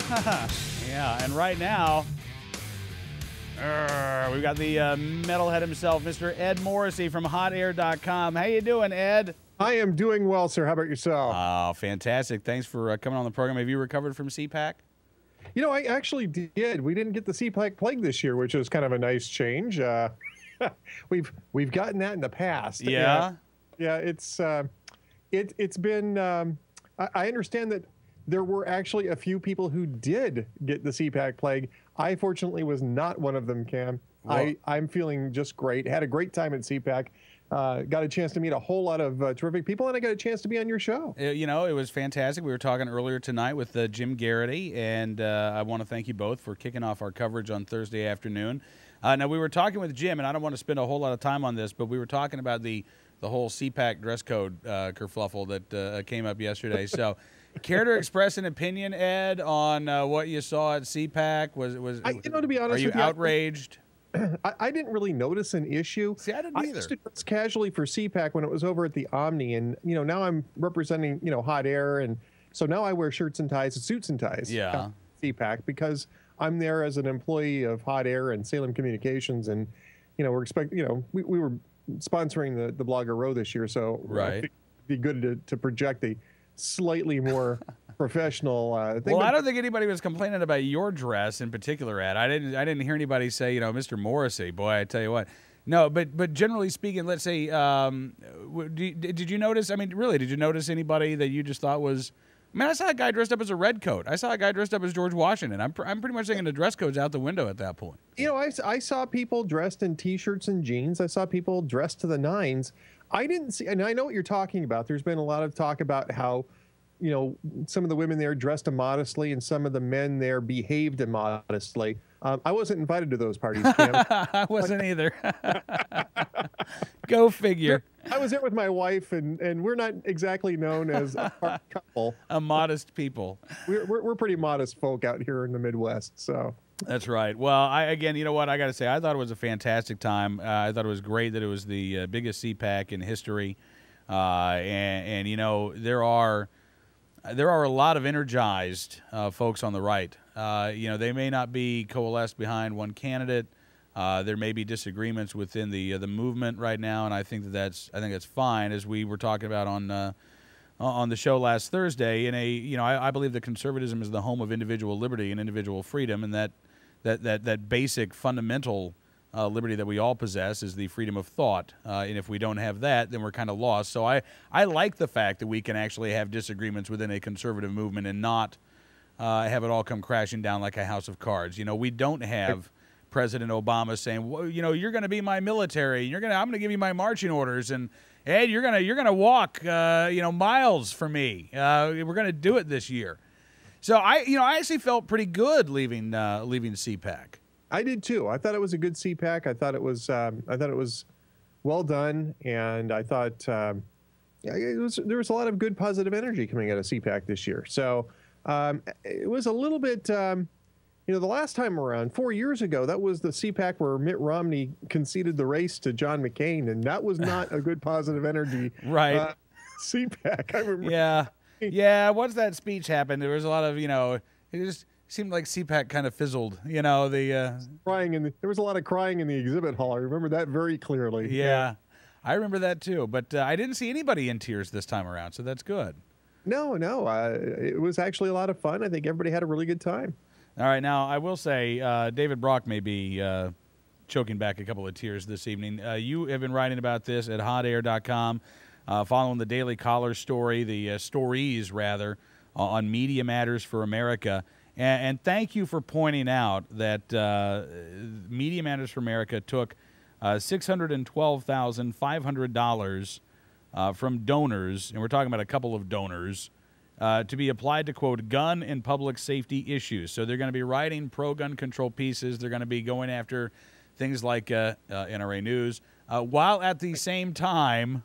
Yeah, and right now, we've got the metalhead himself, Mr. Ed Morrissey from HotAir.com. How you doing, Ed? I am doing well, sir. How about yourself? Oh, fantastic. Thanks for coming on the program. Have you recovered from CPAC? You know, I actually did. We didn't get the CPAC plague this year, which was kind of a nice change. We've gotten that in the past. Yeah? Yeah, it's been. I understand that there were actually a few people who did get the CPAC plague. I fortunately was not one of them, Cam. Well, I'm feeling just great. Had a great time at CPAC. Got a chance to meet a whole lot of terrific people, and I got a chance to be on your show. You know, it was fantastic. We were talking earlier tonight with Jim Garrity, and I want to thank you both for kicking off our coverage on Thursday afternoon. Now, we were talking with Jim, and I don't want to spend a whole lot of time on this, but we were talking about the whole CPAC dress code kerfluffle that came up yesterday. So, care to express an opinion, Ed, on what you saw at CPAC? To be honest, are you outraged? I didn't really notice an issue. See, I didn't either. I used to dress casually for CPAC when it was over at the Omni, and now I'm representing Hot Air, and so now I wear shirts and ties, suits and ties. Yeah. CPAC because I'm there as an employee of Hot Air and Salem Communications, and we're expecting. We were sponsoring the Blogger Row this year, so right. I think it'd be good to project a slightly more professional thing. Well, I don't think anybody was complaining about your dress in particular, Ed. I didn't hear anybody say, Mr. Morrissey. Boy, I tell you what. No, but generally speaking, let's say, did you notice? I mean, really, did you notice anybody that you just thought was? I mean, I saw a guy dressed up as a redcoat. I saw a guy dressed up as George Washington. I'm pretty much thinking the dress code's out the window at that point. I saw people dressed in T-shirts and jeans. I saw people dressed to the nines. I didn't see, and I know what you're talking about. There's been a lot of talk about how, some of the women there dressed immodestly and some of the men there behaved immodestly. I wasn't invited to those parties, Cam. I wasn't either. Go figure. I was there with my wife, and we're not exactly known as a couple. A modest people. We're pretty modest folk out here in the Midwest, so. That's right. Well, again, you know what? I got to say, I thought it was a fantastic time. I thought it was great that it was the biggest CPAC in history. And there are a lot of energized folks on the right. They may not be coalesced behind one candidate. There may be disagreements within the movement right now, and I think that's fine. As we were talking about on the show last Thursday, I believe that conservatism is the home of individual liberty and individual freedom, and that basic fundamental liberty that we all possess is the freedom of thought. And if we don't have that, then we're kind of lost. So I like the fact that we can actually have disagreements within a conservative movement and not have it all come crashing down like a house of cards. We don't have President Obama saying, well, you're going to be my military. I'm going to give you my marching orders, and Ed, you're gonna walk miles for me. We're going to do it this year. So I actually felt pretty good leaving CPAC. I did too. I thought it was a good CPAC. I thought it was well done, and I thought there was a lot of good positive energy coming out of CPAC this year. So it was a little bit, the last time around, 4 years ago, that was the CPAC where Mitt Romney conceded the race to John McCain, and that was not a good positive energy. Right. CPAC. I remember. Yeah. Yeah. Once that speech happened, there was a lot of, it just seemed like CPAC kind of fizzled, crying there was a lot of crying in the exhibit hall. I remember that very clearly. Yeah. I remember that too, but I didn't see anybody in tears this time around, so that's good. No. It was actually a lot of fun. I think everybody had a really good time. All right. Now, I will say David Brock may be choking back a couple of tears this evening. You have been writing about this at hotair.com, following the Daily Caller story, the stories, rather, on Media Matters for America. And thank you for pointing out that Media Matters for America took $612,500 from donors, and we're talking about a couple of donors, to be applied to, quote, gun and public safety issues. So they're going to be writing pro-gun control pieces. They're going to be going after things like NRA News, while at the same time,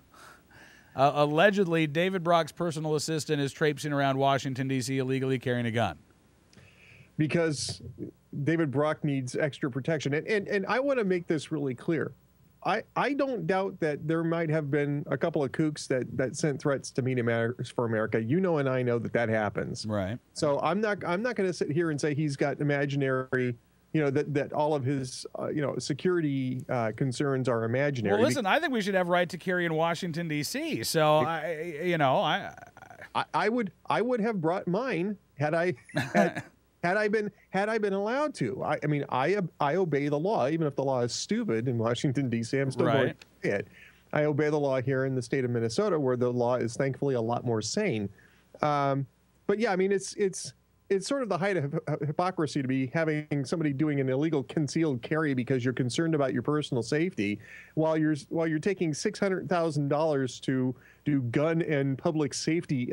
allegedly, David Brock's personal assistant is traipsing around Washington, D.C. illegally carrying a gun. Because David Brock needs extra protection. And I want to make this really clear. I don't doubt that there might have been a couple of kooks that sent threats to Media Matters for America. You know, and I know that happens. Right. So I'm not going to sit here and say he's got imaginary, that all of his security concerns are imaginary. Well, listen, I think we should have right to carry in Washington D.C. So I would have brought mine had I had I been allowed to. I mean, I obey the law, even if the law is stupid in Washington D.C. I'm still going to say it. I obey the law here in the state of Minnesota, where the law is thankfully a lot more sane. But yeah, I mean, it's sort of the height of hypocrisy to be having somebody doing an illegal concealed carry because you're concerned about your personal safety, while you're taking $600,000 to do gun and public safety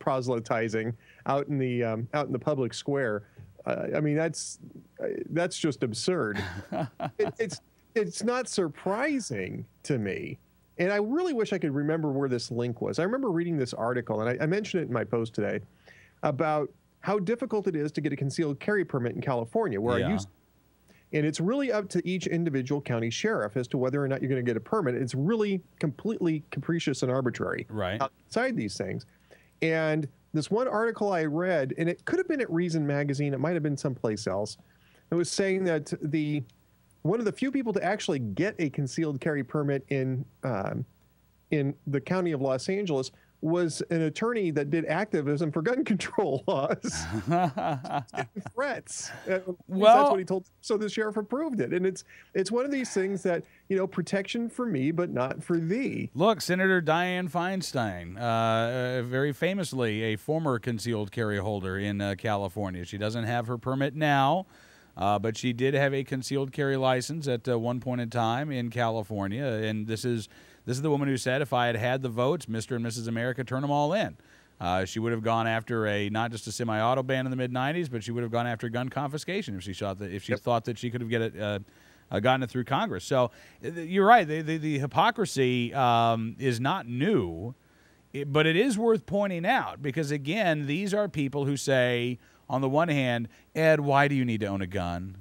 proselytizing out in the public square. I mean, that's just absurd. It's not surprising to me. And I really wish I could remember where this link was. I remember reading this article, and I mentioned it in my post today, about how difficult it is to get a concealed carry permit in California, where I used to. And it's really up to each individual county sheriff as to whether or not you're going to get a permit. It's really completely capricious and arbitrary outside these things. And this one article I read, and it could have been at Reason Magazine, it might have been someplace else, it was saying that one of the few people to actually get a concealed carry permit in the county of Los Angeles was an attorney that did activism for gun control laws. Threats. Well, that's what he told. So the sheriff approved it. And it's one of these things that, protection for me, but not for thee. Look, Senator Dianne Feinstein, very famously a former concealed carry holder in California. She doesn't have her permit now, but she did have a concealed carry license at one point in time in California. And this is the woman who said, if I had had the votes, Mr. and Mrs. America, turn them all in. She would have gone after not just a semi-auto ban in the mid-'90s, but she would have gone after gun confiscation if she thought that she could have gotten it through Congress. So you're right. The hypocrisy is not new, but it is worth pointing out because, again, these are people who say, on the one hand, Ed, why do you need to own a gun?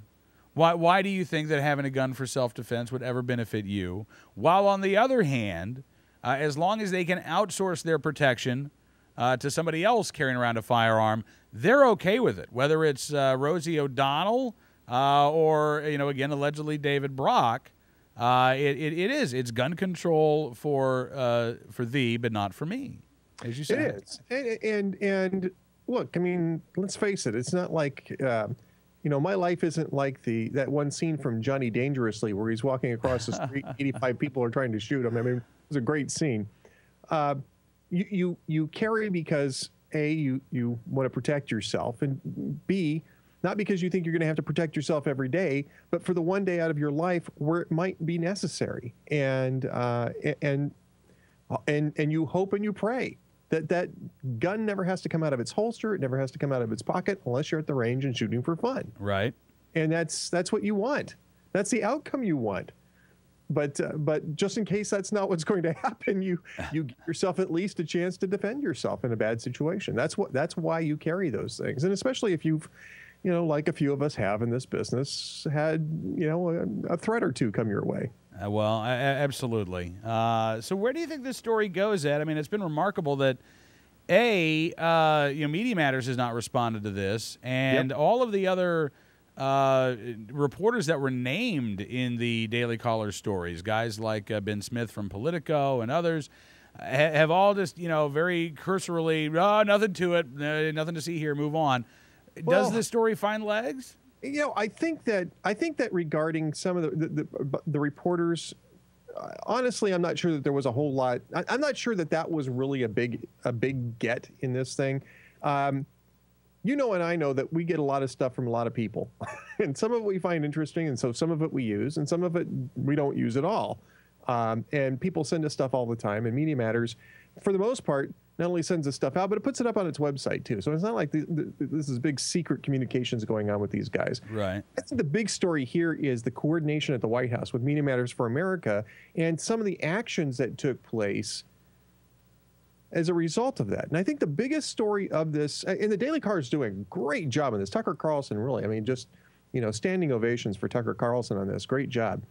Why do you think that having a gun for self-defense would ever benefit you? While on the other hand, as long as they can outsource their protection to somebody else carrying around a firearm, they're okay with it. Whether it's Rosie O'Donnell or, again, allegedly David Brock, it's gun control for thee, but not for me, as you said. It is. And look, I mean, let's face it. It's not like... my life isn't like that one scene from Johnny Dangerously where he's walking across the street, 85 people are trying to shoot him. I mean, it was a great scene. You carry because A, you want to protect yourself, and B, not because you think you're going to have to protect yourself every day, but for the one day out of your life where it might be necessary. And you hope and you pray that gun never has to come out of its holster. It never has to come out of its pocket unless you're at the range and shooting for fun. Right. And that's what you want. That's the outcome you want. But just in case that's not what's going to happen, you give yourself at least a chance to defend yourself in a bad situation. That's why you carry those things. And especially if you've, like a few of us have in this business, had, a threat or two come your way. Well, absolutely. So where do you think this story goes, Ed? I mean, it's been remarkable that, Media Matters has not responded to this, and all of the other reporters that were named in the Daily Caller stories, guys like Ben Smith from Politico and others, have all just, very cursorily, nothing to it, nothing to see here, move on. Well, does this story find legs? I think that regarding some of the reporters, honestly, I'm not sure that there was a whole lot. I'm not sure that was really a big get in this thing. And I know that we get a lot of stuff from a lot of people, and some of it we find interesting, and so some of it we use, and some of it we don't use at all. And people send us stuff all the time, and Media Matters, for the most part, not only sends us stuff out, but it puts it up on its website too. So it's not like this is big secret communications going on with these guys. Right. I think the big story here is the coordination at the White House with Media Matters for America and some of the actions that took place as a result of that. And I think the biggest story of this, and the Daily Caller is doing a great job on this. Tucker Carlson, really, I mean, just, standing ovations for Tucker Carlson on this. Great job.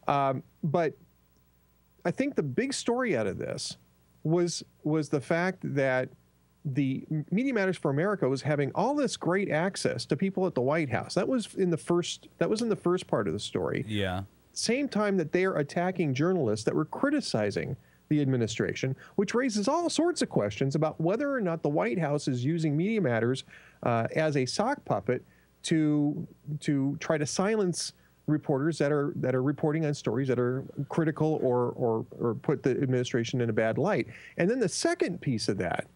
But I think the big story out of this was the fact that the Media Matters for America was having all this great access to people at the White House. That was in the first part of the story. Yeah. Same time that they are attacking journalists that were criticizing the administration, which raises all sorts of questions about whether or not the White House is using Media Matters as a sock puppet to try to silence reporters that are reporting on stories that are critical or put the administration in a bad light. And then the second piece of that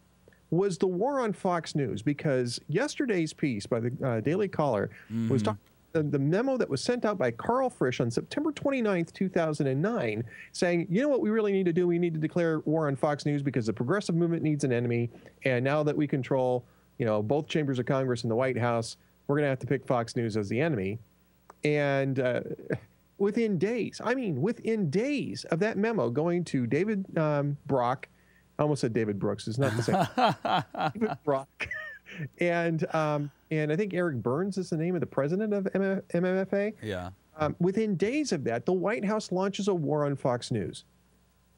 was the war on Fox News, because yesterday's piece by the Daily Caller was talking the memo that was sent out by Carl Frisch on September 29th, 2009, saying, you know what we really need to do? We need to declare war on Fox News because the progressive movement needs an enemy. And now that we control, both chambers of Congress and the White House, we're going to have to pick Fox News as the enemy. And within days of that memo going to David Brock, I almost said David Brooks, it's not the same. David Brock. And I think Eric Burns is the name of the president of MMFA. Yeah. Within days of that, the White House launches a war on Fox News.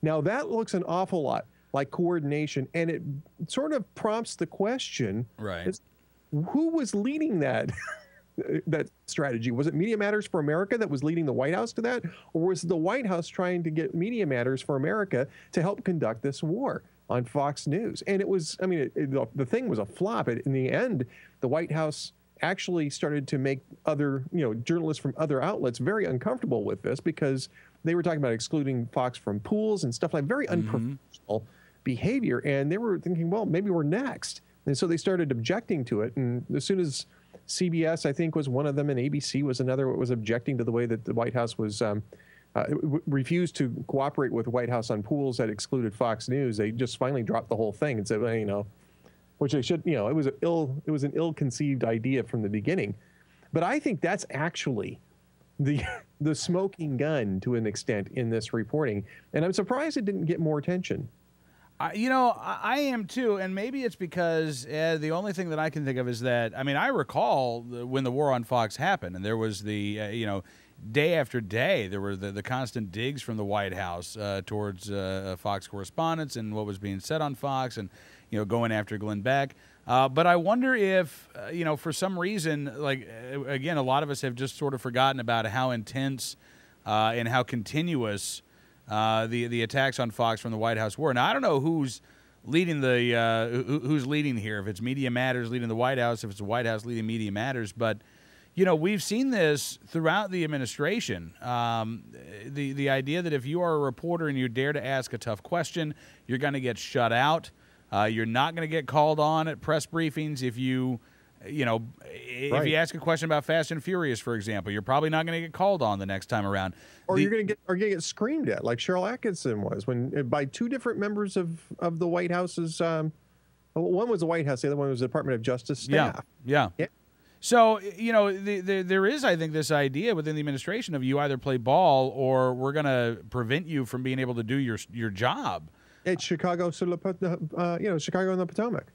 Now, that looks an awful lot like coordination, and it sort of prompts the question, right? Who was leading that that strategy? Was it Media Matters for America that was leading the White House to that? Or was the White House trying to get Media Matters for America to help conduct this war on Fox News? And it was, the thing was a flop. In the end, the White House actually started to make other, journalists from other outlets very uncomfortable with this, because they were talking about excluding Fox from pools and stuff like very unprofessional behavior. And they were thinking, well, maybe we're next. And so they started objecting to it. And as soon as CBS, I think, was one of them, and ABC was another, was objecting to the way that the White House was refused to cooperate with the White House on pools that excluded Fox News. They just finally dropped the whole thing and said, well, which they should, it was an ill-conceived idea from the beginning. But I think that's actually the smoking gun to an extent in this reporting, and I'm surprised it didn't get more attention. I am too, and maybe it's because the only thing that I can think of is that, I recall when the war on Fox happened, and there was the, day after day, there were the constant digs from the White House towards Fox correspondents and what was being said on Fox, and, going after Glenn Beck. But I wonder if, for some reason, again, a lot of us have just sort of forgotten about how intense and how continuous the attacks on Fox from the White House were. Now, I don't know who's leading who's leading here. If it's Media Matters leading the White House, if it's the White House leading Media Matters, but we've seen this throughout the administration. The idea that if you are a reporter and you dare to ask a tough question, you're going to get shut out. You're not going to get called on at press briefings if you. If you ask a question about Fast and Furious, for example, you're probably not going to get called on the next time around. Or you're going to get screamed at, like Cheryl Atkinson was, by two different members of the White House's. One was the White House, the other one was the Department of Justice staff. Yeah. So there is, I think, this idea within the administration of you either play ball or we're going to prevent you from being able to do your job. It's Chicago, Chicago and the Potomac.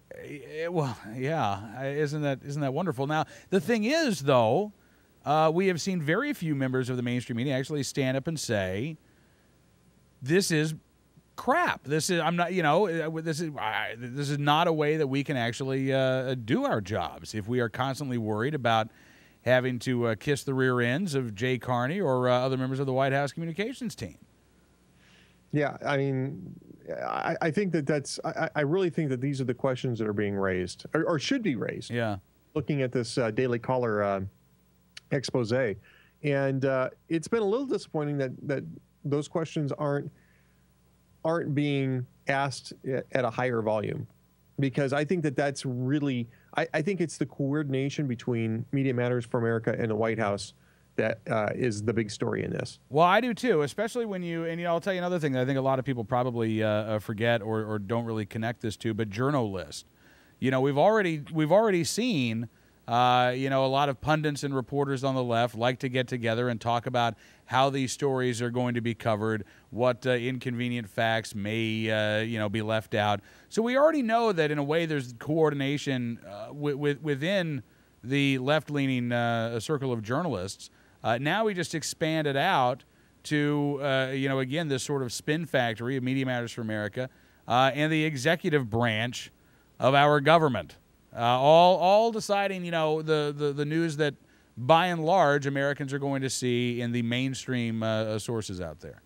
Well, yeah, isn't that wonderful? Now, the thing is, though, we have seen very few members of the mainstream media actually stand up and say, "This is crap. This is This is not a way that we can actually do our jobs if we are constantly worried about having to kiss the rear ends of Jay Carney or other members of the White House communications team." Yeah, I think I really think that these are the questions that are being raised or should be raised. Yeah. Looking at this Daily Caller expose, and it's been a little disappointing that those questions aren't being asked at a higher volume, because I think that's really I think it's the coordination between Media Matters for America and the White House that is the big story in this. Well, I do too, especially when I'll tell you another thing that I think a lot of people probably forget or don't really connect this to, but journalists. We've already seen, a lot of pundits and reporters on the left like to get together and talk about how these stories are going to be covered, what inconvenient facts may, be left out. So we already know that in a way there's coordination within the left-leaning circle of journalists. Now we just expand it out to, again, this sort of spin factory of Media Matters for America and the executive branch of our government, all deciding, the news that, by and large, Americans are going to see in the mainstream sources out there.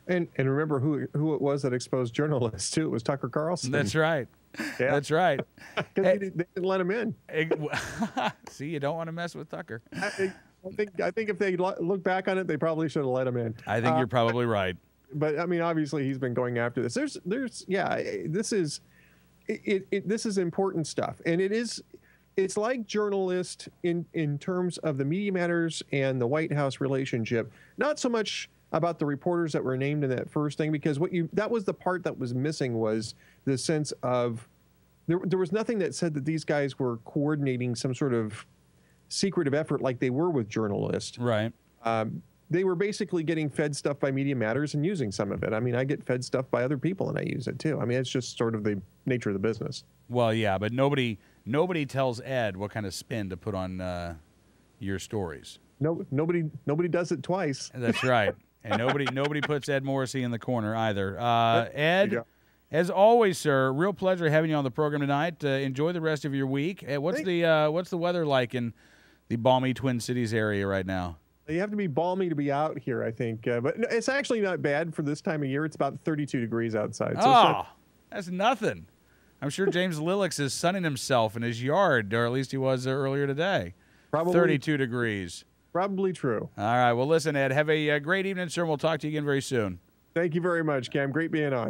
And remember who it was that exposed journalists too? It was Tucker Carlson. That's right. Yeah. That's right. Because they didn't let him in. See, you don't want to mess with Tucker. I think if they look back on it, they probably should have let him in. I think you're probably right. But I mean, obviously, he's been going after this. This is important stuff, and it's like journalists in terms of the Media Matters and the White House relationship. Not so much about the reporters that were named in that first thing, because that was the part that was missing, was the sense of there was nothing that said that these guys were coordinating some sort of secretive effort like they were with journalists. Right. They were basically getting fed stuff by Media Matters and using some of it. I mean, I get fed stuff by other people and I use it too. I mean, it's just sort of the nature of the business. Well, yeah, but nobody tells Ed what kind of spin to put on your stories. Nobody does it twice. That's right. And nobody puts Ed Morrissey in the corner either. Ed, as always, sir, real pleasure having you on the program tonight. Enjoy the rest of your week. What's the weather like in the balmy Twin Cities area right now? You have to be balmy to be out here, I think. But it's actually not bad for this time of year. It's about 32 degrees outside. So that's nothing. I'm sure James Lilix is sunning himself in his yard, or at least he was earlier today. Probably 32 degrees. Probably true. All right. Well, listen, Ed, have a great evening, sir. We'll talk to you again very soon. Thank you very much, Cam. Great being on.